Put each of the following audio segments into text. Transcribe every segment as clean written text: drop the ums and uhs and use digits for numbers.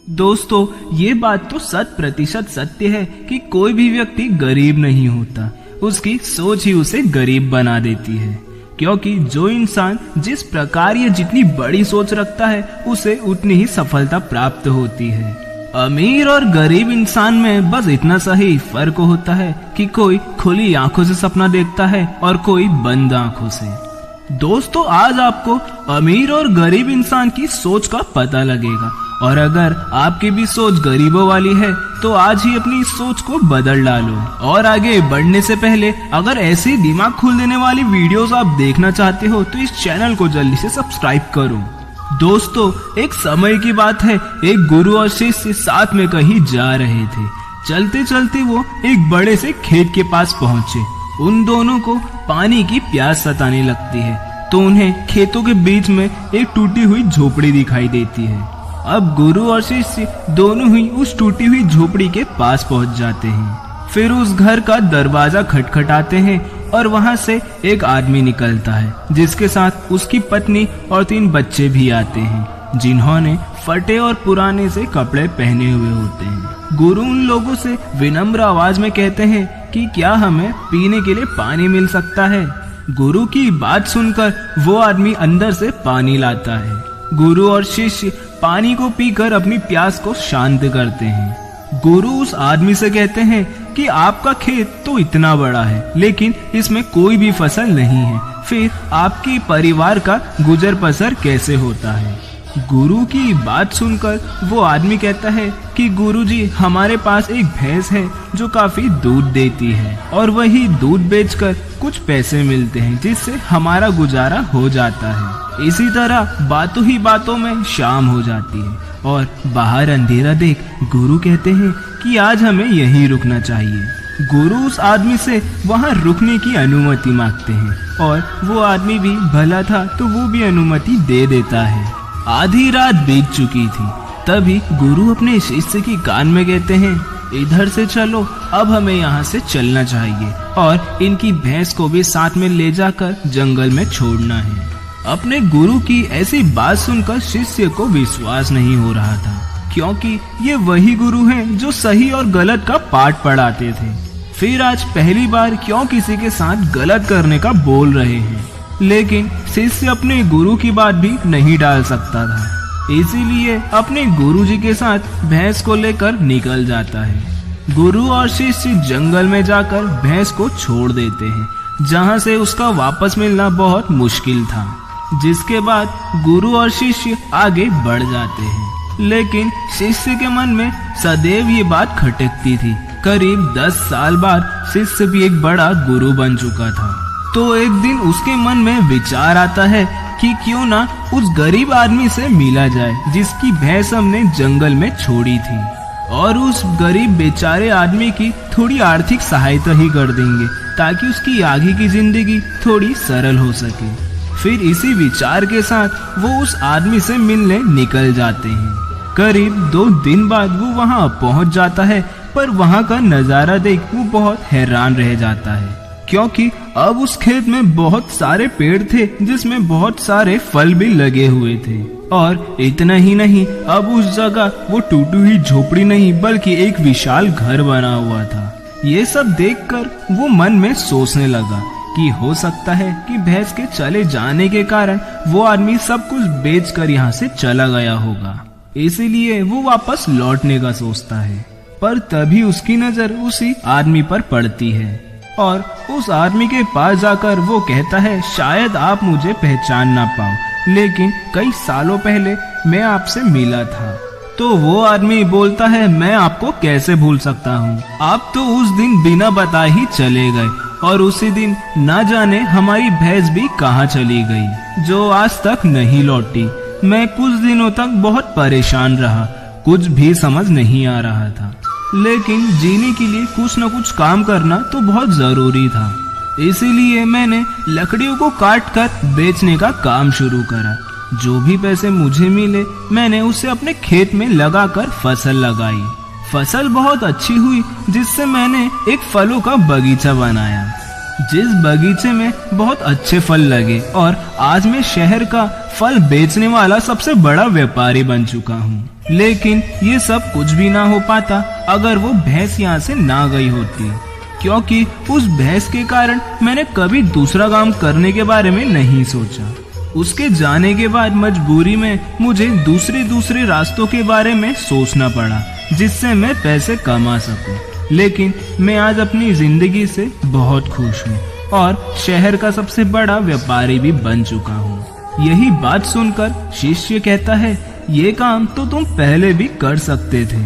दोस्तों, ये बात तो 100% सत्य है कि कोई भी व्यक्ति गरीब नहीं होता, उसकी सोच ही उसे गरीब बना देती है। क्योंकि जो इंसान जिस प्रकार या जितनी बड़ी सोच रखता है उसे उतनी ही सफलता प्राप्त होती है। अमीर और गरीब इंसान में बस इतना सा ही फर्क होता है कि कोई खुली आंखों से सपना देखता है और कोई बंद आंखों से। दोस्तों, आज आपको अमीर और गरीब इंसान की सोच का पता लगेगा, और अगर आपकी भी सोच गरीबों वाली है तो आज ही अपनी सोच को बदल डालो। और आगे बढ़ने से पहले अगर ऐसी दिमाग खोल देने वाली वीडियोस आप देखना चाहते हो तो इस चैनल को जल्दी से सब्सक्राइब करो। दोस्तों, एक समय की बात है, एक गुरु और शिष्य साथ में कहीं जा रहे थे। चलते चलते वो एक बड़े से खेत के पास पहुंचे। उन दोनों को पानी की प्यास सताने लगती है तो उन्हें खेतों के बीच में एक टूटी हुई झोपड़ी दिखाई देती है। अब गुरु और शिष्य दोनों ही उस टूटी हुई झोपड़ी के पास पहुंच जाते हैं। फिर उस घर का दरवाजा खटखटाते हैं और वहां से एक आदमी निकलता है जिसके साथ उसकी पत्नी और 3 बच्चे भी आते हैं जिन्होंने फटे और पुराने से कपड़े पहने हुए होते हैं। गुरु उन लोगों से विनम्र आवाज में कहते हैं कि क्या हमें पीने के लिए पानी मिल सकता है। गुरु की बात सुनकर वो आदमी अंदर से पानी लाता है। गुरु और शिष्य पानी को पीकर अपनी प्यास को शांत करते हैं। गुरु उस आदमी से कहते हैं कि आपका खेत तो इतना बड़ा है लेकिन इसमें कोई भी फसल नहीं है, फिर आपके परिवार का गुजर बसर कैसे होता है। गुरु की बात सुनकर वो आदमी कहता है कि गुरुजी, हमारे पास एक भैंस है जो काफी दूध देती है और वही दूध बेचकर कुछ पैसे मिलते हैं जिससे हमारा गुजारा हो जाता है। इसी तरह बातों ही बातों में शाम हो जाती है और बाहर अंधेरा देख गुरु कहते हैं कि आज हमें यहीं रुकना चाहिए। गुरु उस आदमी से वहां रुकने की अनुमति मांगते हैं और वो आदमी भी भला था तो वो भी अनुमति दे देता है। आधी रात बीत चुकी थी, तभी गुरु अपने शिष्य की कान में कहते हैं, इधर से चलो, अब हमें यहाँ से चलना चाहिए और इनकी भैंस को भी साथ में ले जाकर जंगल में छोड़ना है। अपने गुरु की ऐसी बात सुनकर शिष्य को विश्वास नहीं हो रहा था, क्योंकि ये वही गुरु हैं जो सही और गलत का पाठ पढ़ाते थे। फिर आज पहली बार क्यों किसी के साथ गलत करने का बोल रहे हैं, लेकिन शिष्य अपने गुरु की बात भी नहीं डाल सकता था, इसीलिए अपने गुरुजी के साथ भैंस को लेकर निकल जाता है। गुरु और शिष्य जंगल में जाकर भैंस को छोड़ देते हैं, जहां से उसका वापस मिलना बहुत मुश्किल था। जिसके बाद गुरु और शिष्य आगे बढ़ जाते हैं, लेकिन शिष्य के मन में सदैव ये बात खटकती थी। करीब 10 साल बाद शिष्य भी एक बड़ा गुरु बन चुका था, तो एक दिन उसके मन में विचार आता है कि क्यों ना उस गरीब आदमी से मिला जाए जिसकी भैंस हमने जंगल में छोड़ी थी, और उस गरीब बेचारे आदमी की थोड़ी आर्थिक सहायता ही कर देंगे ताकि उसकी आगे की जिंदगी थोड़ी सरल हो सके। फिर इसी विचार के साथ वो उस आदमी से मिलने निकल जाते हैं। करीब 2 दिन बाद वो वहाँ पहुँच जाता है, पर वहाँ का नजारा देख वो बहुत हैरान रह जाता है, क्योंकि अब उस खेत में बहुत सारे पेड़ थे जिसमें बहुत सारे फल भी लगे हुए थे। और इतना ही नहीं, अब उस जगह वो टूटी हुई झोपड़ी नहीं बल्कि एक विशाल घर बना हुआ था। ये सब देखकर वो मन में सोचने लगा कि हो सकता है कि भैंस के चले जाने के कारण वो आदमी सब कुछ बेचकर यहाँ से चला गया होगा, इसीलिए वो वापस लौटने का सोचता है। पर तभी उसकी नजर उसी आदमी पर पड़ती है और उस आदमी के पास जाकर वो कहता है, शायद आप मुझे पहचान ना पाओ, लेकिन कई सालों पहले मैं आपसे मिला था। तो वो आदमी बोलता है, मैं आपको कैसे भूल सकता हूँ, आप तो उस दिन बिना बताए ही चले गए और उसी दिन ना जाने हमारी भैंस भी कहाँ चली गई जो आज तक नहीं लौटी। मैं कुछ दिनों तक बहुत परेशान रहा, कुछ भी समझ नहीं आ रहा था, लेकिन जीने के लिए कुछ न कुछ काम करना तो बहुत जरूरी था, इसीलिए मैंने लकड़ियों को काट कर बेचने का काम शुरू करा। जो भी पैसे मुझे मिले मैंने उसे अपने खेत में लगाकर फसल लगाई। फसल बहुत अच्छी हुई, जिससे मैंने एक फलों का बगीचा बनाया। जिस बगीचे में बहुत अच्छे फल लगे और आज मैं शहर का फल बेचने वाला सबसे बड़ा व्यापारी बन चुका हूँ। लेकिन ये सब कुछ भी ना हो पाता अगर वो भैंस यहाँ से ना गई होती, क्योंकि उस भैंस के कारण मैंने कभी दूसरा काम करने के बारे में नहीं सोचा। उसके जाने के बाद मजबूरी में मुझे दूसरे रास्तों के बारे में सोचना पड़ा जिससे मैं पैसे कमा सकूं। लेकिन मैं आज अपनी जिंदगी से बहुत खुश हूँ और शहर का सबसे बड़ा व्यापारी भी बन चुका हूँ। यही बात सुनकर शिष्य कहता है, ये काम तो तुम पहले भी कर सकते थे।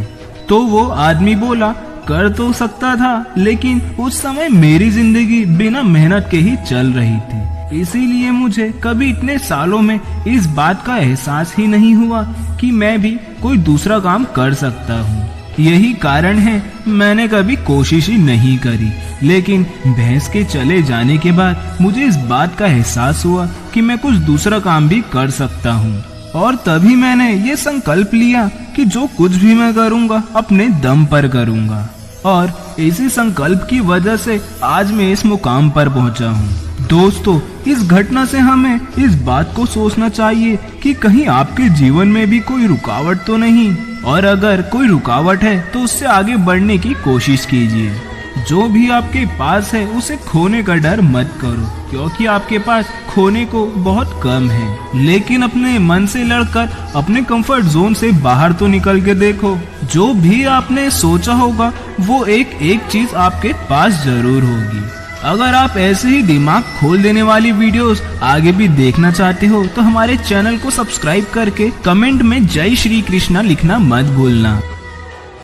तो वो आदमी बोला, कर तो सकता था, लेकिन उस समय मेरी जिंदगी बिना मेहनत के ही चल रही थी। इसीलिए मुझे कभी इतने सालों में इस बात का एहसास ही नहीं हुआ कि मैं भी कोई दूसरा काम कर सकता हूँ। यही कारण है मैंने कभी कोशिश ही नहीं करी। लेकिन भैंस के चले जाने के बाद मुझे इस बात का एहसास हुआ कि मैं कुछ दूसरा काम भी कर सकता हूँ, और तभी मैंने ये संकल्प लिया कि जो कुछ भी मैं करूँगा अपने दम पर करूँगा। और इसी संकल्प की वजह से आज मैं इस मुकाम पर पहुँचा हूँ। दोस्तों, इस घटना से हमें इस बात को सोचना चाहिए कि कहीं आपके जीवन में भी कोई रुकावट तो नहीं, और अगर कोई रुकावट है तो उससे आगे बढ़ने की कोशिश कीजिए। जो भी आपके पास है उसे खोने का डर मत करो, क्योंकि आपके पास खोने को बहुत कम है। लेकिन अपने मन से लड़कर अपने कंफर्ट जोन से बाहर तो निकल के देखो। जो भी आपने सोचा होगा वो एक चीज आपके पास जरूर होगी। अगर आप ऐसे ही दिमाग खोल देने वाली वीडियोस आगे भी देखना चाहते हो तो हमारे चैनल को सब्सक्राइब करके कमेंट में जय श्री कृष्णा लिखना मत भूलना।